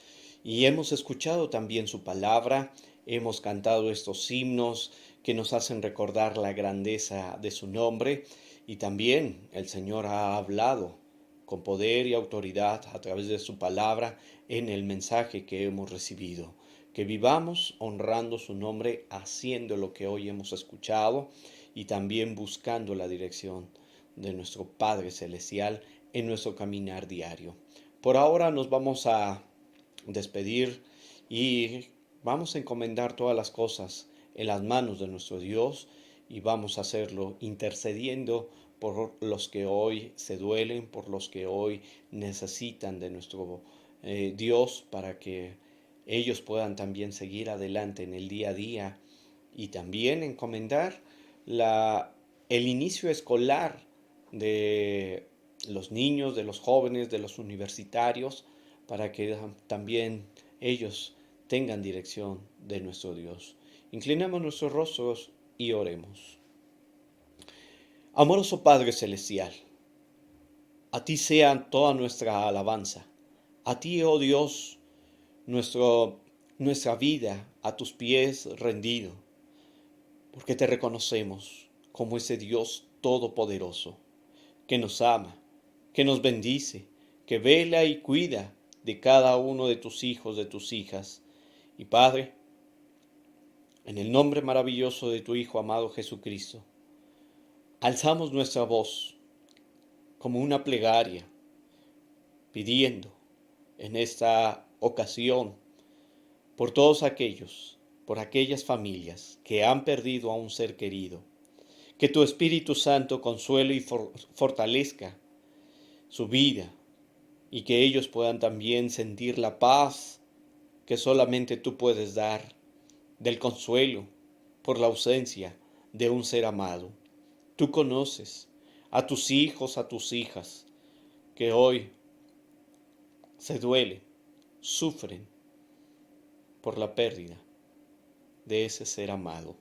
Y hemos escuchado también su palabra, hemos cantado estos himnos que nos hacen recordar la grandeza de su nombre, y también el Señor ha hablado con poder y autoridad a través de su palabra en el mensaje que hemos recibido. Que vivamos honrando su nombre, haciendo lo que hoy hemos escuchado y también buscando la dirección de nuestro Padre Celestial en nuestro caminar diario. Por ahora nos vamos a despedir y vamos a encomendar todas las cosas en las manos de nuestro Dios, y vamos a hacerlo intercediendo por los que hoy se duelen, por los que hoy necesitan de nuestro Dios, para que ellos puedan también seguir adelante en el día a día, y también encomendar el inicio escolar de los niños, de los jóvenes, de los universitarios, para que también ellos tengan dirección de nuestro Dios. Inclinamos nuestros rostros y oremos. Amoroso Padre Celestial, a ti sea toda nuestra alabanza. A ti, oh Dios, nuestra vida a tus pies rendido, porque te reconocemos como ese Dios todopoderoso, que nos ama, que nos bendice, que vela y cuida de cada uno de tus hijos, de tus hijas. Y Padre, en el nombre maravilloso de tu Hijo amado Jesucristo, alzamos nuestra voz como una plegaria, pidiendo en esta ocasión por todos aquellos, por aquellas familias que han perdido a un ser querido, que tu Espíritu Santo consuele y fortalezca su vida, y que ellos puedan también sentir la paz que solamente tú puedes dar, del consuelo por la ausencia de un ser amado. Tú conoces a tus hijos, a tus hijas, que hoy se duelen, sufren por la pérdida de ese ser amado.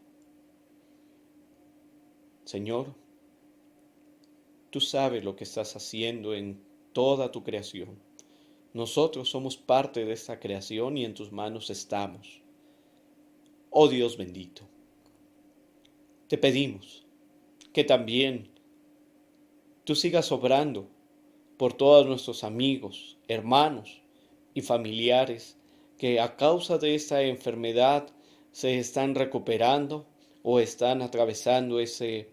Señor, tú sabes lo que estás haciendo en toda tu creación. Nosotros somos parte de esta creación y en tus manos estamos. Oh Dios bendito, te pedimos que también tú sigas obrando por todos nuestros amigos, hermanos y familiares que a causa de esta enfermedad se están recuperando o están atravesando ese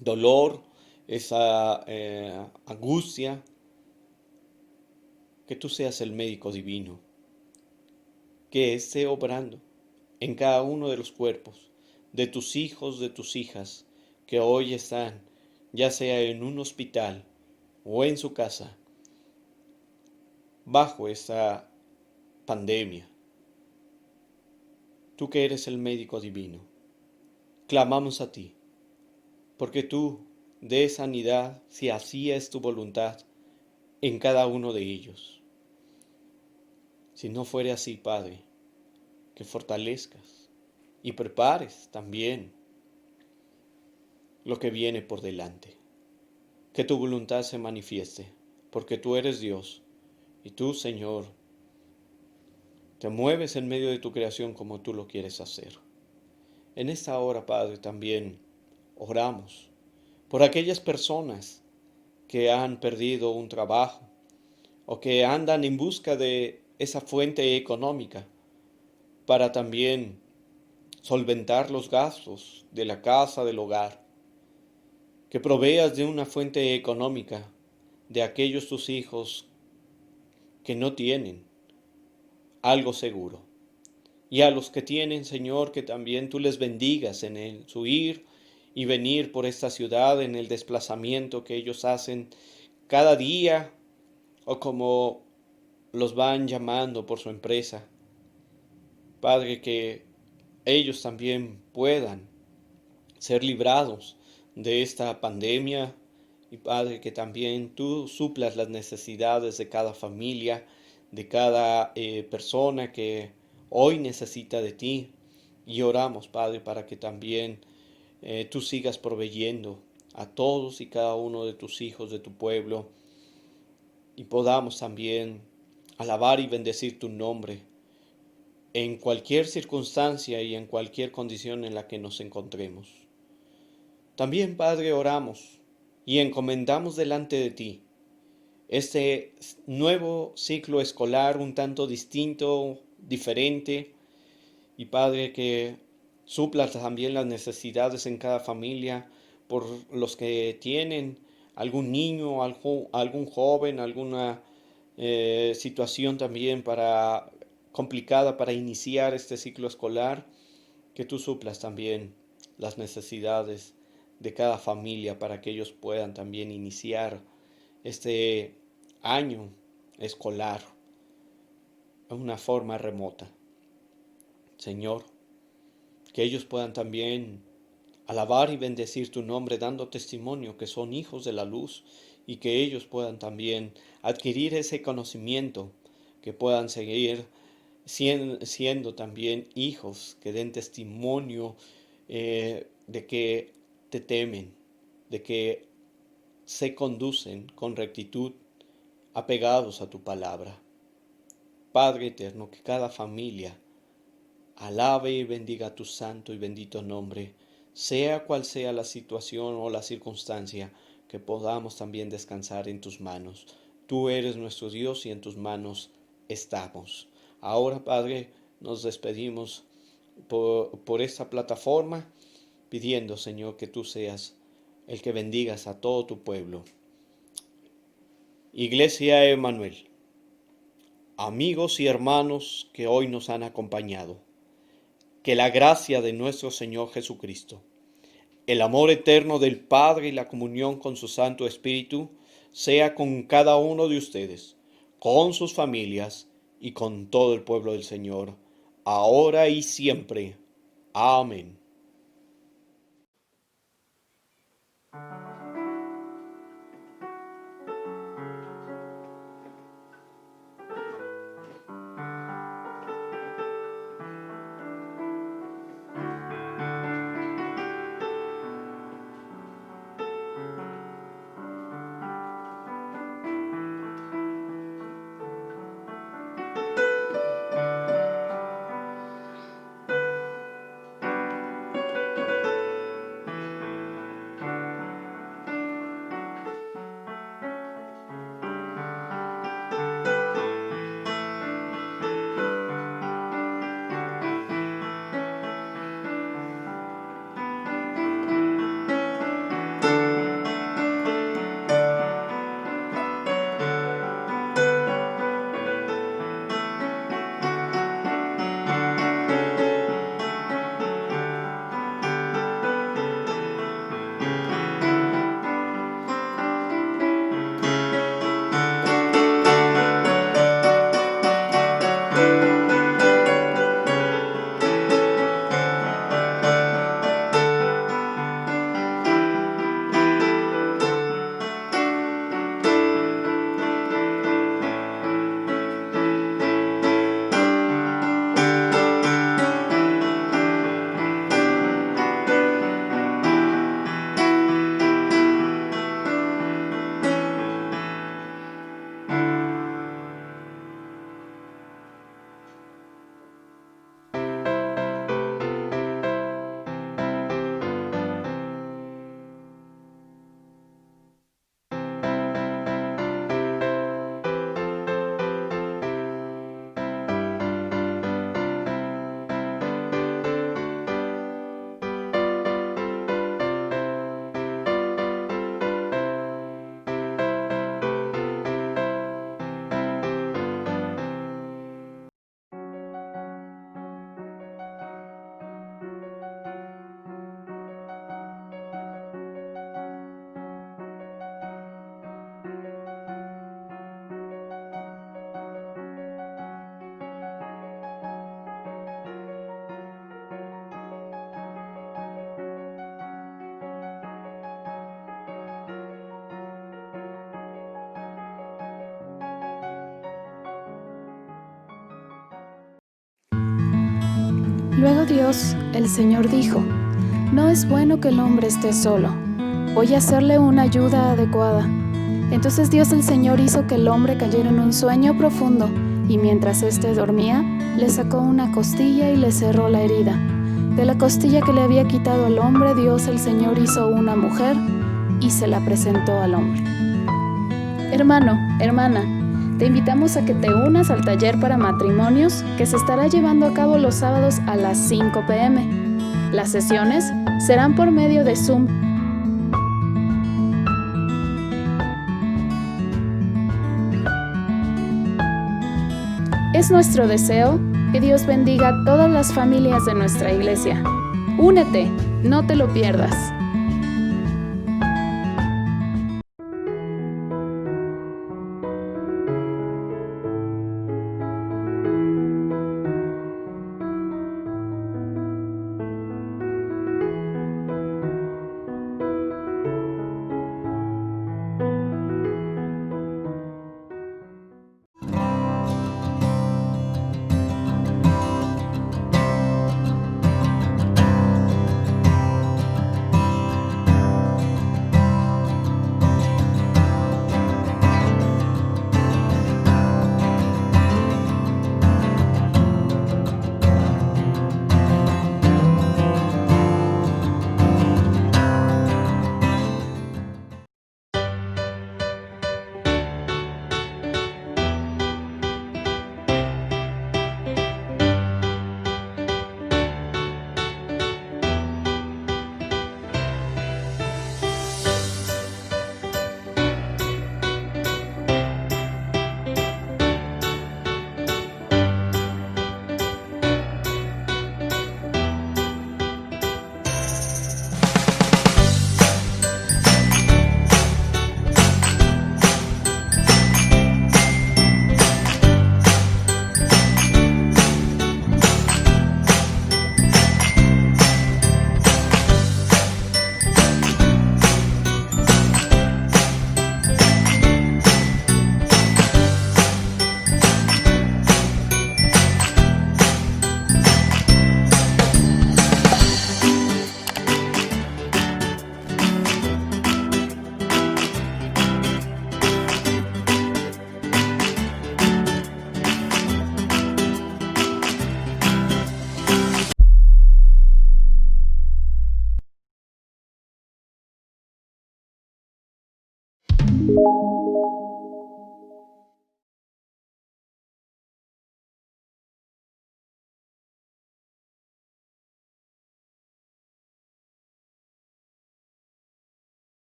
dolor, esa angustia. Que tú seas el médico divino, que esté obrando en cada uno de los cuerpos de tus hijos, de tus hijas, que hoy están, ya sea en un hospital o en su casa, bajo esta pandemia. Tú que eres el médico divino, clamamos a ti, porque tú des sanidad, si así es tu voluntad, en cada uno de ellos. Si no fuere así, Padre, que fortalezcas y prepares también lo que viene por delante. Que tu voluntad se manifieste, porque tú eres Dios y tú, Señor, te mueves en medio de tu creación como tú lo quieres hacer. En esta hora, Padre, también oramos por aquellas personas que han perdido un trabajo o que andan en busca de esa fuente económica para también solventar los gastos de la casa, del hogar. Que proveas de una fuente económica de aquellos tus hijos que no tienen algo seguro. y a los que tienen, Señor, que también tú les bendigas en su ir y venir por esta ciudad, en el desplazamiento que ellos hacen cada día, o como los van llamando por su empresa. Padre, que ellos también puedan ser librados de esta pandemia, y Padre, que también tú suplas las necesidades de cada familia, de cada persona que hoy necesita de ti. Y oramos, Padre, para que también tú sigas proveyendo a todos y cada uno de tus hijos, de tu pueblo, y podamos también alabar y bendecir tu nombre en cualquier circunstancia y en cualquier condición en la que nos encontremos. También, Padre, oramos y encomendamos delante de ti este nuevo ciclo escolar un tanto distinto, diferente, y Padre, que suplas también las necesidades en cada familia por los que tienen algún niño, algún joven, alguna situación también complicada para iniciar este ciclo escolar, que tú suplas también las necesidades de cada familia para que ellos puedan también iniciar este año escolar de una forma remota. Señor, que ellos puedan también alabar y bendecir tu nombre, dando testimonio que son hijos de la luz, y que ellos puedan también adquirir ese conocimiento, que puedan seguir siendo también hijos que den testimonio de que te temen, de que se conducen con rectitud, apegados a tu palabra. Padre eterno, que cada familia alabe y bendiga tu santo y bendito nombre, sea cual sea la situación o la circunstancia, que podamos también descansar en tus manos. Tú eres nuestro Dios y en tus manos estamos. Ahora, Padre, nos despedimos por esta plataforma, pidiendo, Señor, que tú seas el que bendigas a todo tu pueblo. Iglesia Emmanuel, amigos y hermanos que hoy nos han acompañado, que la gracia de nuestro Señor Jesucristo, el amor eterno del Padre y la comunión con su Santo Espíritu sea con cada uno de ustedes, con sus familias y con todo el pueblo del Señor, ahora y siempre. Amén. Luego Dios, el Señor, dijo: No es bueno que el hombre esté solo. Voy a hacerle una ayuda adecuada. Entonces Dios el Señor hizo que el hombre cayera en un sueño profundo, y mientras éste dormía, le sacó una costilla y le cerró la herida. De la costilla que le había quitado al hombre, Dios el Señor hizo una mujer y se la presentó al hombre. Hermano, hermana, te invitamos a que te unas al taller para matrimonios que se estará llevando a cabo los sábados a las 5 p.m. Las sesiones serán por medio de Zoom. Es nuestro deseo que Dios bendiga a todas las familias de nuestra iglesia. Únete, no te lo pierdas.